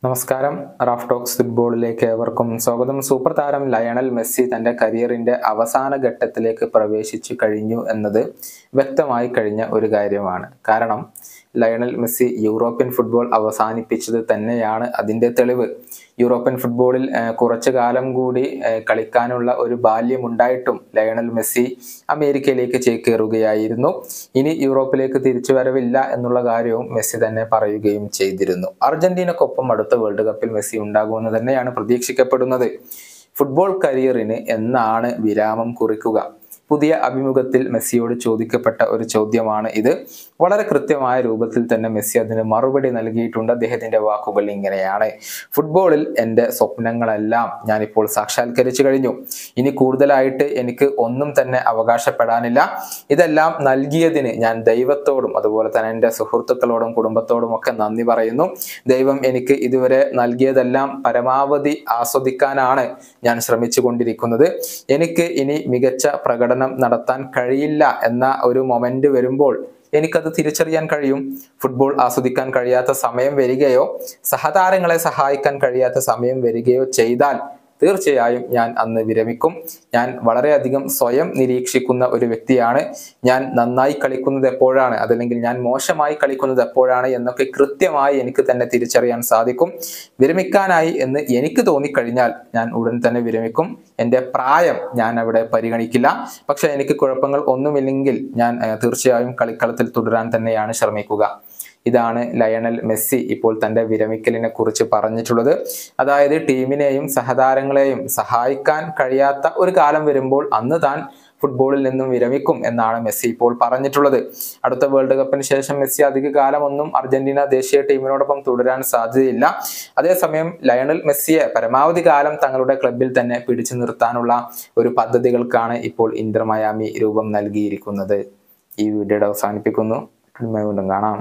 നമസ്കാരം. Raf talks ഫുട്ബോളിലേക്ക് ഏവർക്കും സ്വാഗതം. സൂപ്പർ താരം ലയണൽ മെസ്സി തന്റെ കരിയറിന്റെ അവസാന ഘട്ടത്തിലേക്ക് പ്രവേശിച്ചു കഴിഞ്ഞു എന്നത് വ്യക്തമായി കഴിഞ്ഞ ഒരു കാര്യമാണ്. കാരണം ലയണൽ മെസ്സി യൂറോപ്യൻ ഫുട്ബോൾ അവസാനിപ്പിച്ചത് തന്നെയാണ് അതിന്റെ തെളിവ്. യൂറോപ്യൻ ഫുട്ബോളിൽ കുറച്ചു കാലം കൂടി കളിക്കാനുള്ള ഒരു ബാല്യമുണ്ടായിട്ടും ലയണൽ മെസ്സി അമേരിക്കയിലേക്ക് ചേക്കേറുകയായിരുന്നു. ഇനി യൂറോപ്പിലേക്ക് തിരിച്ചു വരവില്ല എന്നുള്ള കാര്യവും മെസ്സി തന്നെ പറയുകയും ചെയ്തിരുന്നു. അർജന്റീനക്കൊപ്പം അടുത്ത വേൾഡ് കപ്പിൽ മെസ്സി ഉണ്ടാകുമെന്ന് തന്നെയാണ് പ്രതീക്ഷിക്കപ്പെടുന്നത്. ഫുട്ബോൾ കരിയറിന് എന്നാണ് വിരാമം കുറിക്കുക? പുതിയ അഭിമുഖത്തിൽ മെസ്സിയോട് ചോദിക്കപ്പെട്ട ഒരു ചോദ്യമാണ് ഇത്. വളരെ കൃത്യമായ രൂപത്തിൽ തന്നെ മെസ്സി അതിന് മറുപടി നൽകിയിട്ടുണ്ട്. അദ്ദേഹത്തിന്റെ വാക്കുകൾ ഇങ്ങനെയാണ്: ഫുട്ബോളിൽ എൻ്റെ സ്വപ്നങ്ങളെല്ലാം ഞാനിപ്പോൾ സാക്ഷാത്കരിച്ചു കഴിഞ്ഞു. ഇനി കൂടുതലായിട്ട് എനിക്ക് ഒന്നും തന്നെ അവകാശപ്പെടാനില്ല. ഇതെല്ലാം നൽകിയതിന് ഞാൻ ദൈവത്തോടും അതുപോലെ തന്നെ എൻ്റെ സുഹൃത്തുക്കളോടും കുടുംബത്തോടും ഒക്കെ നന്ദി പറയുന്നു. ദൈവം എനിക്ക് ഇതുവരെ നൽകിയതെല്ലാം പരമാവധി ആസ്വദിക്കാനാണ് ഞാൻ ശ്രമിച്ചു കൊണ്ടിരിക്കുന്നത്. എനിക്ക് ഇനി മികച്ച പ്രകടനം നടത്താൻ കഴിയില്ല എന്ന ഒരു മൊമെന്റ് വരുമ്പോൾ എനിക്കത് തിരിച്ചറിയാൻ കഴിയും. ഫുട്ബോൾ ആസ്വദിക്കാൻ കഴിയാത്ത സമയം വരികയോ സഹതാരങ്ങളെ സഹായിക്കാൻ കഴിയാത്ത സമയം വരികയോ ചെയ്താൽ തീർച്ചയായും ഞാൻ അന്ന് വിരമിക്കും. ഞാൻ വളരെയധികം സ്വയം നിരീക്ഷിക്കുന്ന ഒരു വ്യക്തിയാണ്. ഞാൻ നന്നായി കളിക്കുന്നത് എപ്പോഴാണ്, അതല്ലെങ്കിൽ ഞാൻ മോശമായി കളിക്കുന്നത് എപ്പോഴാണ് എന്നൊക്കെ കൃത്യമായി എനിക്ക് തന്നെ തിരിച്ചറിയാൻ സാധിക്കും. വിരമിക്കാനായി എന്ന് എനിക്ക് തോന്നിക്കഴിഞ്ഞാൽ ഞാൻ ഉടൻ തന്നെ വിരമിക്കും. എൻ്റെ പ്രായം ഞാൻ അവിടെ പരിഗണിക്കില്ല. പക്ഷെ എനിക്ക് കുഴപ്പങ്ങൾ ഒന്നുമില്ലെങ്കിൽ ഞാൻ തീർച്ചയായും കളിക്കളത്തിൽ തുടരാൻ തന്നെയാണ് ശ്രമിക്കുക. ഇതാണ് ലയണൽ മെസ്സി ഇപ്പോൾ തൻ്റെ വിരമിക്കലിനെ കുറിച്ച് പറഞ്ഞിട്ടുള്ളത്. അതായത് ടീമിനെയും സഹതാരങ്ങളെയും സഹായിക്കാൻ കഴിയാത്ത ഒരു കാലം വരുമ്പോൾ അന്ന് താൻ ഫുട്ബോളിൽ നിന്നും വിരമിക്കും എന്നാണ് മെസ്സി ഇപ്പോൾ പറഞ്ഞിട്ടുള്ളത്. അടുത്ത വേൾഡ് കപ്പിന് ശേഷം മെസ്സി അധിക കാലമൊന്നും അർജന്റീന ദേശീയ ടീമിനോടൊപ്പം തുടരാൻ സാധ്യതയില്ല. അതേസമയം ലയണൽ മെസ്സിയെ പരമാവധി കാലം തങ്ങളുടെ ക്ലബിൽ തന്നെ പിടിച്ചു നിർത്താനുള്ള ഒരു പദ്ധതികൾക്കാണ് ഇപ്പോൾ ഇന്റർ മയാമി രൂപം നൽകിയിരിക്കുന്നത്. ഈ വീഡിയോയുടെ അവസാനിപ്പിക്കുന്നു. വീണ്ടും കാണാം.